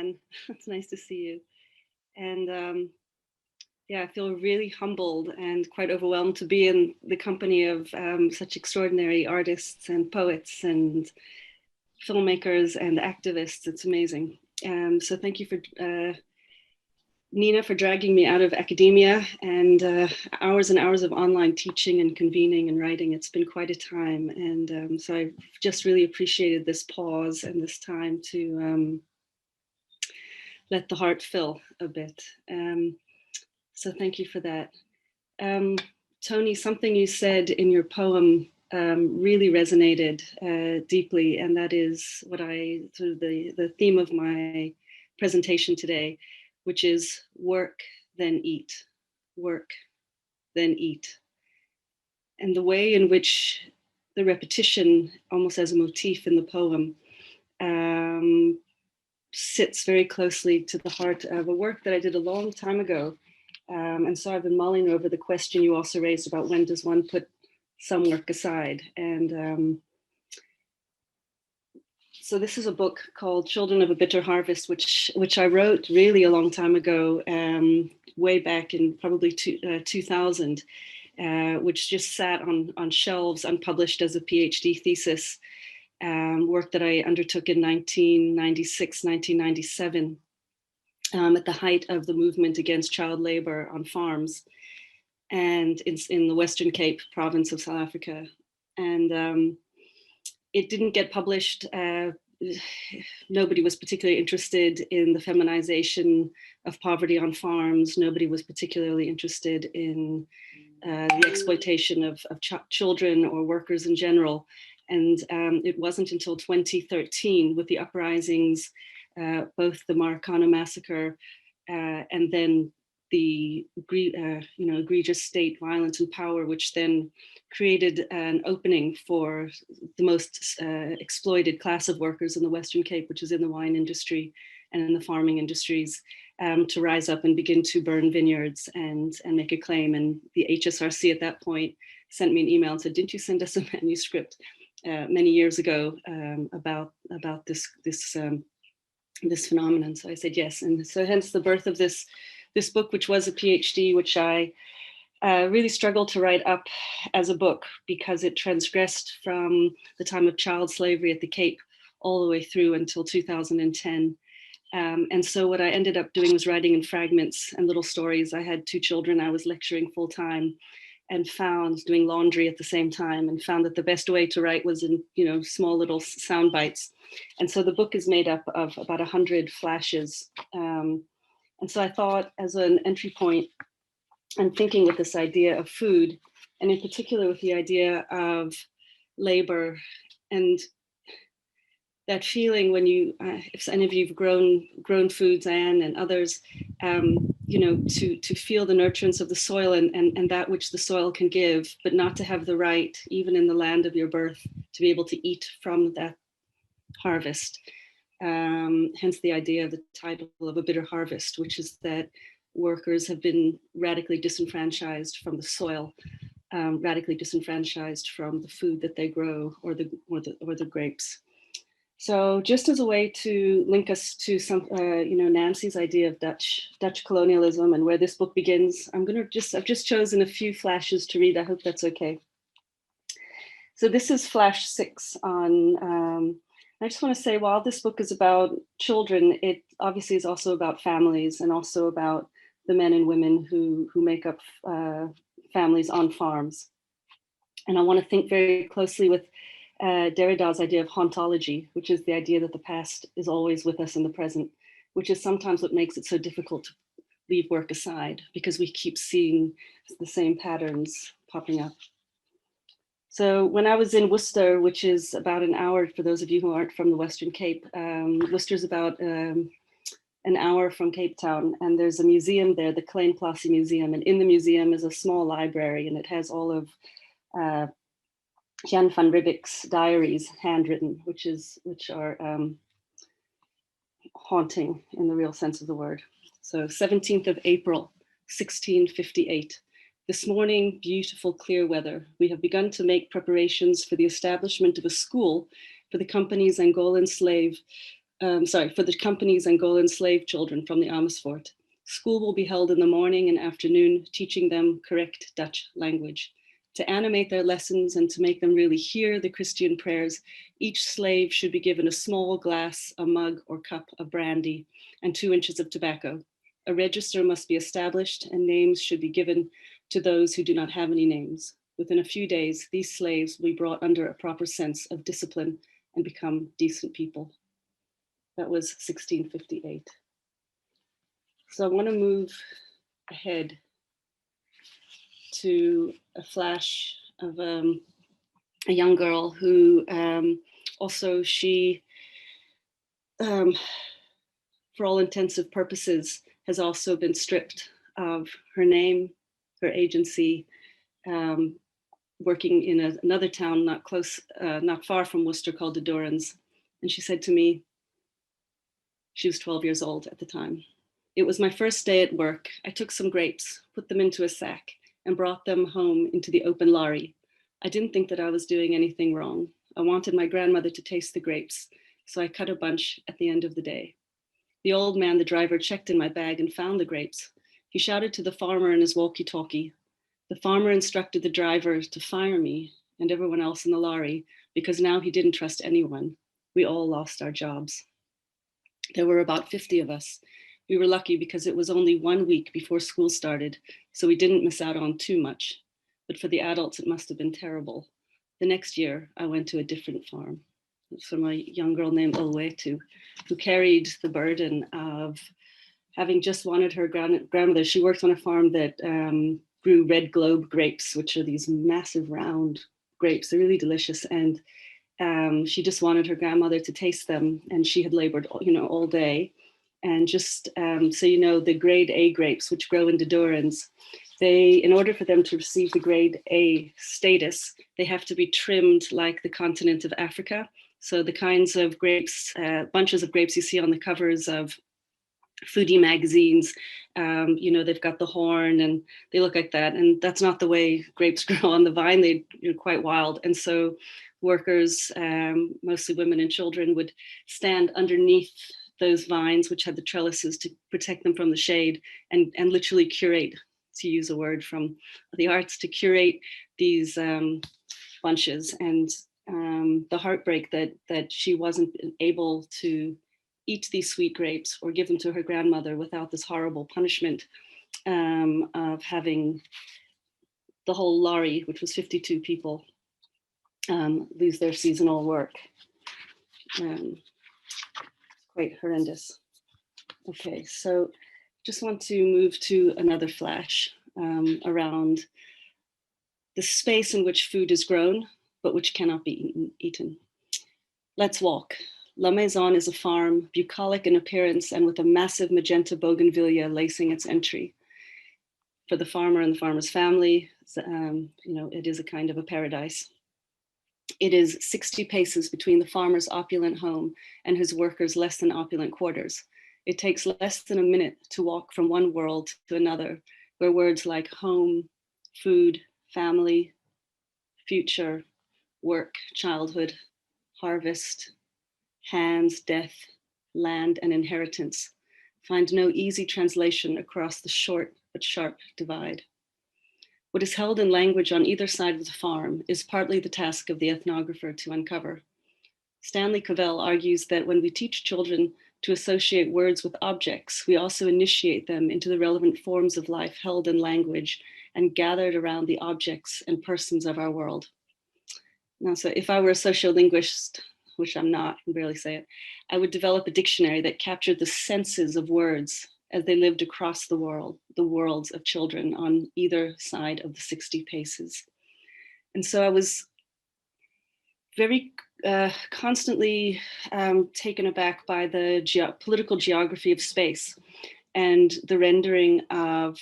It's nice to see you. And yeah, I feel really humbled and quite overwhelmed to be in the company of such extraordinary artists and poets and filmmakers and activists. It's amazing. So thank you for Nina for dragging me out of academia and hours and hours of online teaching and convening and writing. It's been quite a time. And so I just really appreciated this pause and this time to let the heart fill a bit. So thank you for that. Tony, something you said in your poem really resonated deeply, and that is what sort of the theme of my presentation today, which is work, then eat, work, then eat. And the way in which the repetition, almost as a motif in the poem, sits very closely to the heart of a work that I did a long time ago. And so I've been mulling over the question you also raised about when does one put some work aside. And so this is a book called Children of a Bitter Harvest, which I wrote really a long time ago, way back in probably 2000, which just sat on shelves unpublished as a PhD thesis, work that I undertook in 1996, 1997. At the height of the movement against child labor on farms and in the Western Cape province of South Africa. And it didn't get published. Nobody was particularly interested in the feminization of poverty on farms. Nobody was particularly interested in the exploitation of children or workers in general. And it wasn't until 2013 with the uprisings, both the Marikana massacre and then the egregious state violence and power, which then created an opening for the most exploited class of workers in the Western Cape, which is in the wine industry and in the farming industries, to rise up and begin to burn vineyards and make a claim. And the HSRC at that point sent me an email and said, "Didn't you send us a manuscript many years ago about this phenomenon?" So I said yes, and so hence the birth of this book, which was a PhD, which I really struggled to write up as a book because it transgressed from the time of child slavery at the Cape all the way through until 2010. And so what I ended up doing was writing in fragments and little stories. I had 2 children. I was lecturing full time and doing laundry at the same time, and found that the best way to write was in, small little sound bites. And so the book is made up of about 100 flashes. And so I thought, as an entry point, and thinking with this idea of food, and in particular with the idea of labor, and that feeling when you, if any of you've grown foods, Anne and others, to feel the nurturance of the soil and that which the soil can give, but not to have the right, even in the land of your birth, to be able to eat from that harvest. Hence the idea of the title of A Bitter Harvest, which is that workers have been radically disenfranchised from the soil, radically disenfranchised from the food that they grow or the grapes. So just as a way to link us to some, Nancy's idea of Dutch colonialism and where this book begins, I've just chosen a few flashes to read. I hope that's okay. So this is flash 6 on, I just want to say, while this book is about children, it obviously is also about families and also about the men and women who make up families on farms. And I want to think very closely with Derrida's idea of hauntology, which is the idea that the past is always with us in the present, which is sometimes what makes it so difficult to leave work aside, because we keep seeing the same patterns popping up. So when I was in Worcester, which is about an hour, for those of you who aren't from the Western Cape, Worcester's about an hour from Cape Town, and there's a museum there, the Klein Plaasie Museum, and in the museum is a small library, and it has all of Jan van Riebeck's diaries, handwritten, which are haunting in the real sense of the word. So 17th of April, 1658. This morning, beautiful clear weather. We have begun to make preparations for the establishment of a school for the company's Angolan slave for the company's Angolan slave children from the Amersfoort. School will be held in the morning and afternoon, teaching them correct Dutch language. To animate their lessons and to make them really hear the Christian prayers, each slave should be given a small glass, a mug or cup of brandy, and 2 inches of tobacco. A register must be established and names should be given to those who do not have any names. Within a few days, these slaves will be brought under a proper sense of discipline and become decent people. That was 1658. So I want to move ahead to a flash of a young girl who also she, for all intensive purposes, has also been stripped of her name, her agency, working in another town not far from Worcester called the Durans. And she said to me, she was 12 years old at the time, "It was my first day at work. I took some grapes, put them into a sack, and brought them home into the open lorry. I didn't think that I was doing anything wrong. I wanted my grandmother to taste the grapes, so I cut a bunch at the end of the day. The old man, the driver, checked in my bag and found the grapes. He shouted to the farmer in his walkie-talkie. The farmer instructed the driver to fire me and everyone else in the lorry because now he didn't trust anyone. We all lost our jobs. There were about 50 of us. We were lucky because it was only 1 week before school started, so we didn't miss out on too much. But for the adults, it must have been terrible. The next year, I went to a different farm. It's from a young girl named Olwetu, who carried the burden of having just wanted her grandmother. She worked on a farm that grew red globe grapes, which are these massive round grapes. They're really delicious. And she just wanted her grandmother to taste them. And she had labored, all day. And just so you know, the grade A grapes, which grow in the Durans, in order for them to receive the grade A status, they have to be trimmed like the continent of Africa. So the kinds of grapes, bunches of grapes you see on the covers of foodie magazines, they've got the horn and they look like that. And that's not the way grapes grow on the vine. They're quite wild. And so workers, mostly women and children, would stand underneath those vines, which had the trellises to protect them from the shade, and literally curate, to use a word from the arts, to curate these bunches. And the heartbreak that she wasn't able to eat these sweet grapes or give them to her grandmother without this horrible punishment of having the whole lorry, which was 52 people, lose their seasonal work. Quite horrendous. Okay, so just want to move to another flash around the space in which food is grown, but which cannot be eaten. Let's walk. La Maison is a farm, bucolic in appearance and with a massive magenta bougainvillea lacing its entry. For the farmer and the farmer's family, it is a kind of a paradise. It is 60 paces between the farmer's opulent home and his workers' less than opulent quarters. It takes less than a minute to walk from one world to another, where words like home, food, family, future, work, childhood, harvest, hands, death, land, and inheritance find no easy translation across the short but sharp divide. What is held in language on either side of the farm is partly the task of the ethnographer to uncover. Stanley Cavell argues that when we teach children to associate words with objects, we also initiate them into the relevant forms of life held in language and gathered around the objects and persons of our world. Now, so if I were a sociolinguist, which I'm not, I can barely say it, I would develop a dictionary that captured the senses of words as they lived across the worlds of children on either side of the 60 paces. And so I was very constantly taken aback by the political geography of space and the rendering of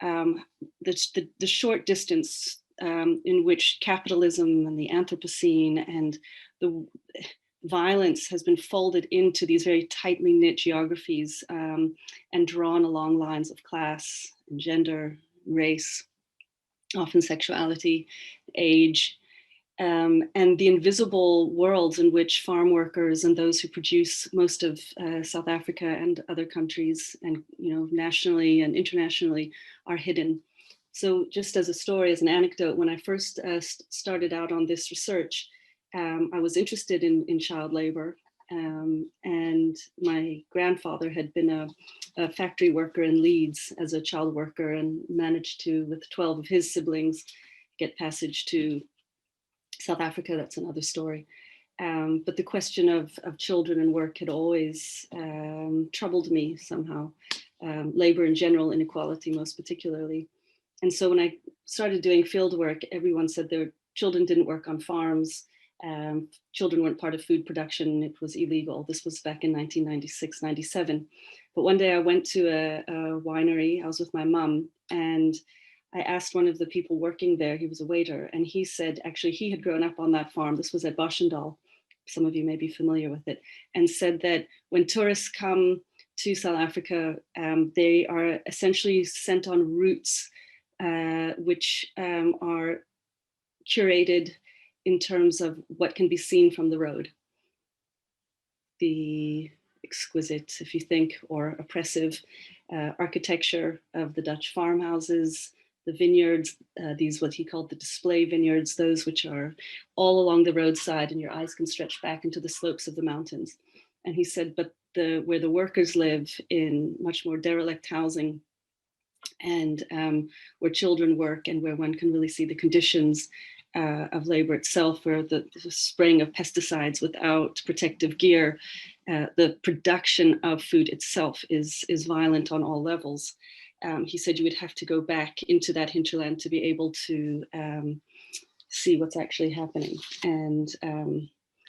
the short distance in which capitalism and the Anthropocene and the violence has been folded into these very tightly knit geographies and drawn along lines of class and gender, race, often sexuality, age. and the invisible worlds in which farm workers and those who produce most of South Africa and other countries, and nationally and internationally, are hidden. So, just as a story, as an anecdote, when I first started out on this research, I was interested in child labor, and my grandfather had been a factory worker in Leeds as a child worker, and managed to, with 12 of his siblings, get passage to South Africa. That's another story. But the question of children and work had always troubled me somehow. Labor in general, inequality most particularly. And so when I started doing field work, everyone said their children didn't work on farms. Children weren't part of food production. It was illegal. This was back in 1996, 97. But one day I went to a winery. I was with my mum, and I asked one of the people working there, he was a waiter, and he said, actually, he had grown up on that farm. This was at Boschendal. Some of you may be familiar with it, and said that when tourists come to South Africa, they are essentially sent on routes which are curated in terms of what can be seen from the road. The exquisite, if you think, or oppressive architecture of the Dutch farmhouses, the vineyards, these what he called the display vineyards, those which are all along the roadside and your eyes can stretch back into the slopes of the mountains. And he said, but where the workers live in much more derelict housing, and where children work, and where one can really see the conditions of labor itself, where the spraying of pesticides without protective gear, the production of food itself is violent on all levels. He said you would have to go back into that hinterland to be able to see what's actually happening. And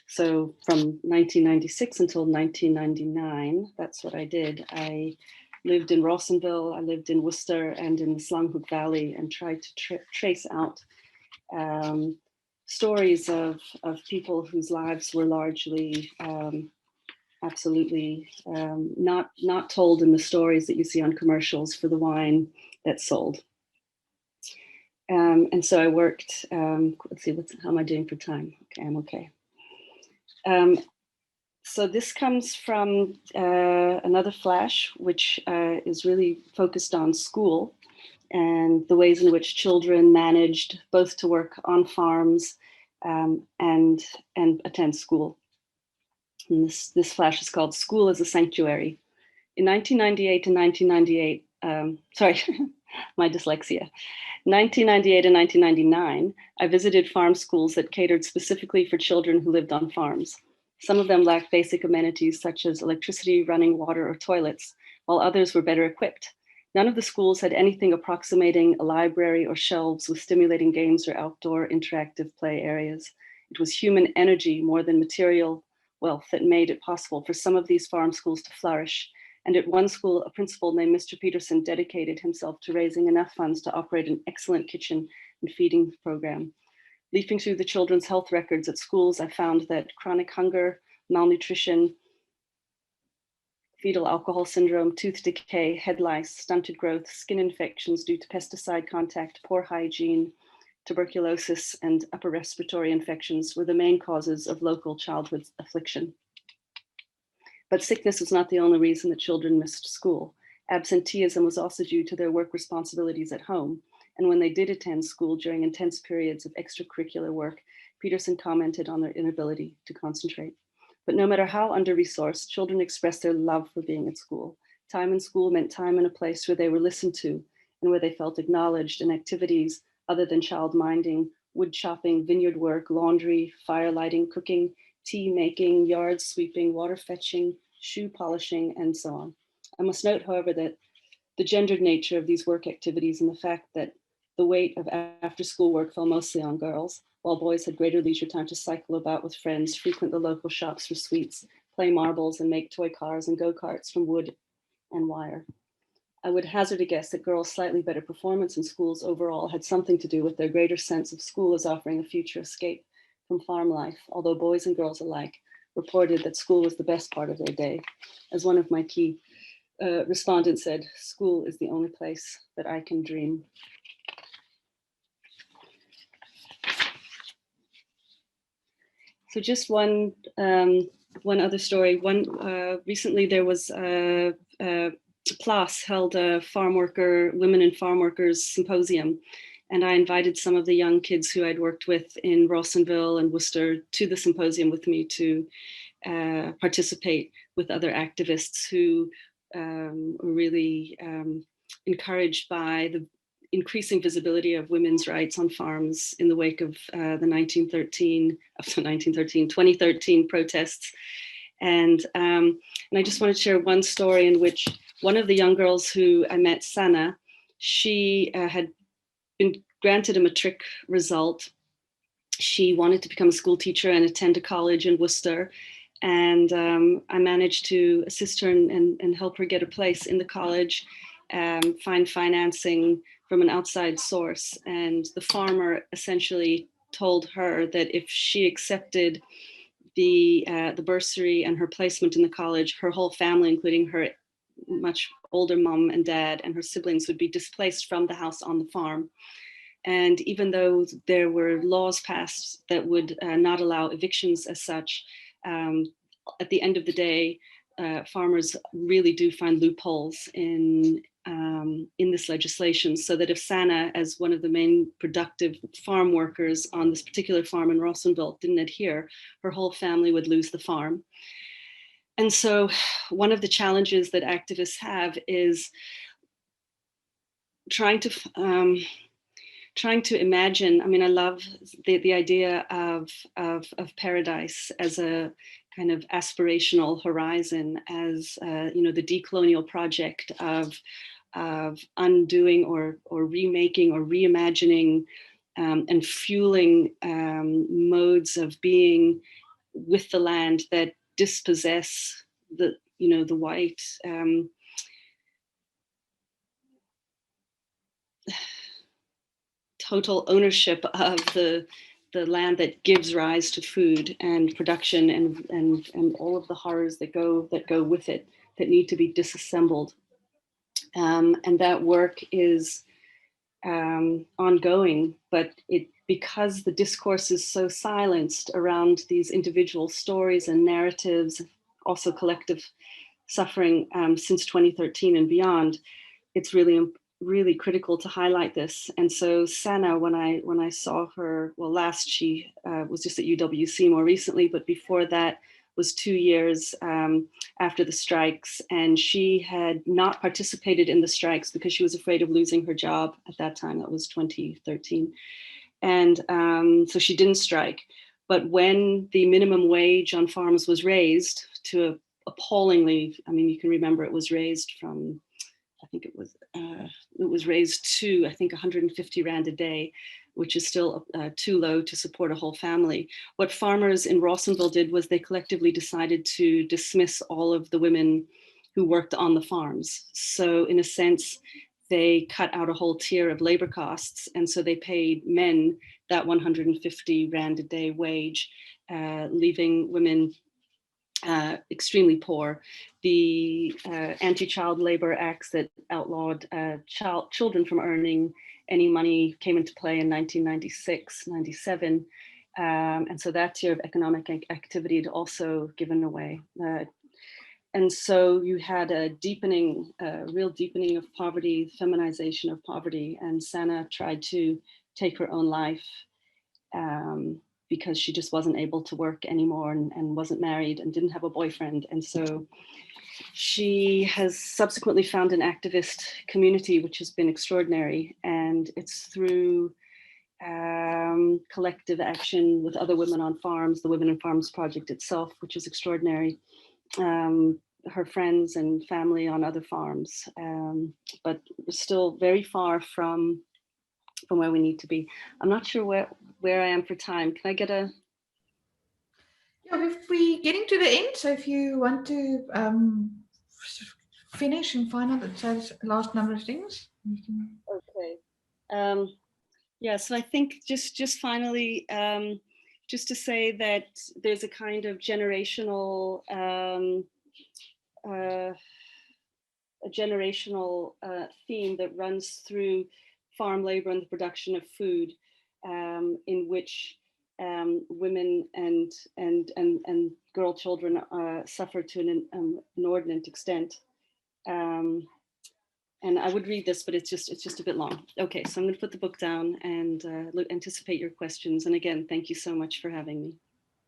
so from 1996 until 1999, that's what I did. I lived in Rawsonville, I lived in Worcester and in the Slangenhoek Valley, and tried to trace out stories of people whose lives were largely absolutely not told in the stories that you see on commercials for the wine that's sold. And so I worked, let's see, how am I doing for time? Okay, I'm okay. So this comes from another flash, which is really focused on school and the ways in which children managed both to work on farms and attend school. And this flash is called School as a Sanctuary. In 1998 and 1998, sorry, my dyslexia. 1998 and 1999, I visited farm schools that catered specifically for children who lived on farms. Some of them lacked basic amenities such as electricity, running water, or toilets, while others were better equipped. None of the schools had anything approximating a library or shelves with stimulating games or outdoor interactive play areas. It was human energy more than material wealth that made it possible for some of these farm schools to flourish. And at one school, a principal named Mr. Peterson dedicated himself to raising enough funds to operate an excellent kitchen and feeding program. Leafing through the children's health records at schools, I found that chronic hunger, malnutrition, fetal alcohol syndrome, tooth decay, head lice, stunted growth, skin infections due to pesticide contact, poor hygiene, tuberculosis, and upper respiratory infections were the main causes of local childhood affliction. But sickness was not the only reason that children missed school. Absenteeism was also due to their work responsibilities at home. And when they did attend school during intense periods of extracurricular work, Peterson commented on their inability to concentrate. But no matter how under-resourced, children expressed their love for being at school. Time in school meant time in a place where they were listened to and where they felt acknowledged in activities other than child minding, wood chopping, vineyard work, laundry, fire lighting, cooking, tea making, yard sweeping, water fetching, shoe polishing, and so on. I must note, however, that the gendered nature of these work activities and the fact that the weight of after-school work fell mostly on girls, while boys had greater leisure time to cycle about with friends, frequent the local shops for sweets, play marbles, and make toy cars and go-karts from wood and wire. I would hazard a guess that girls' slightly better performance in schools overall had something to do with their greater sense of school as offering a future escape from farm life, although boys and girls alike reported that school was the best part of their day. As one of my key respondents said, school is the only place that I can dream. So just one other story. Recently there was PLAS held a women and farm workers symposium. And I invited some of the young kids who I'd worked with in Rawsonville and Worcester to the symposium with me to participate with other activists who were really encouraged by the increasing visibility of women's rights on farms in the wake of the 2013 protests. And I just wanted to share one story in which one of the young girls who I met, Sana, she had been granted a matric result. She wanted to become a school teacher and attend a college in Worcester. And I managed to assist her and help her get a place in the college, find financing from an outside source. And the farmer essentially told her that if she accepted the bursary and her placement in the college, her whole family, including her much older mom and dad and her siblings, would be displaced from the house on the farm. And even though there were laws passed that would not allow evictions as such, at the end of the day, farmers really do find loopholes in this legislation, so that if Sana, as one of the main productive farm workers on this particular farm in Rawsonville, didn't adhere, her whole family would lose the farm. And so one of the challenges that activists have is trying to imagine. I mean, I love the idea of paradise as a kind of aspirational horizon, as the decolonial project of undoing or remaking or reimagining and fueling modes of being with the land that dispossess the white total ownership of the land that gives rise to food and production and all of the horrors that go with it, that need to be disassembled. And that work is ongoing, but because the discourse is so silenced around these individual stories and narratives, also collective suffering since 2013 and beyond, it's really critical to highlight this. And so Sana, when I saw her, well, last she was just at UWC more recently, but before that was 2 years after the strikes, and she had not participated in the strikes because she was afraid of losing her job at that time. That was 2013. And so she didn't strike. But when the minimum wage on farms was raised to appallingly, I mean, you can remember it was raised from, I think it was raised to, I think, 150 Rand a day, which is still too low to support a whole family. What farmers in Rawsonville did was they collectively decided to dismiss all of the women who worked on the farms. So in a sense, they cut out a whole tier of labor costs. And so they paid men that 150 Rand a day wage, leaving women extremely poor. The anti-child labor acts that outlawed children from earning any money came into play in 1996, 97. And so that tier of economic activity had also given away. And so you had a real deepening of poverty, feminization of poverty. And Sana tried to take her own life because she just wasn't able to work anymore and wasn't married and didn't have a boyfriend. And so she has subsequently found an activist community, which has been extraordinary. And it's through collective action with other women on farms, the Women on Farms Project itself, which is extraordinary, her friends and family on other farms, but we're still very far from where we need to be. I'm not sure where I am for time. Can I get a... Yeah, we're getting to the end, so if you want to finish and final the last number of things, you can. Okay. Yeah, so I think just finally, just to say that there's a kind of generational theme that runs through farm labor and the production of food, in which women and girl children suffer to an inordinate extent. And I would read this, but it's just a bit long. Okay, so I'm going to put the book down and anticipate your questions. And again, thank you so much for having me.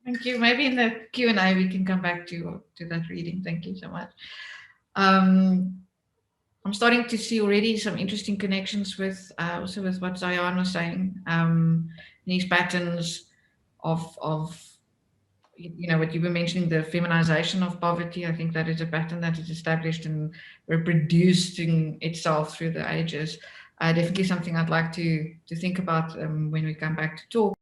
Thank you. Maybe in the Q&A we can come back to that reading. Thank you so much. I'm starting to see already some interesting connections with also with what Zaayman was saying. These patterns of what you were mentioning, the feminization of poverty. I think that is a pattern that is established and reproducing itself through the ages. Definitely something I'd like to think about when we come back to talk.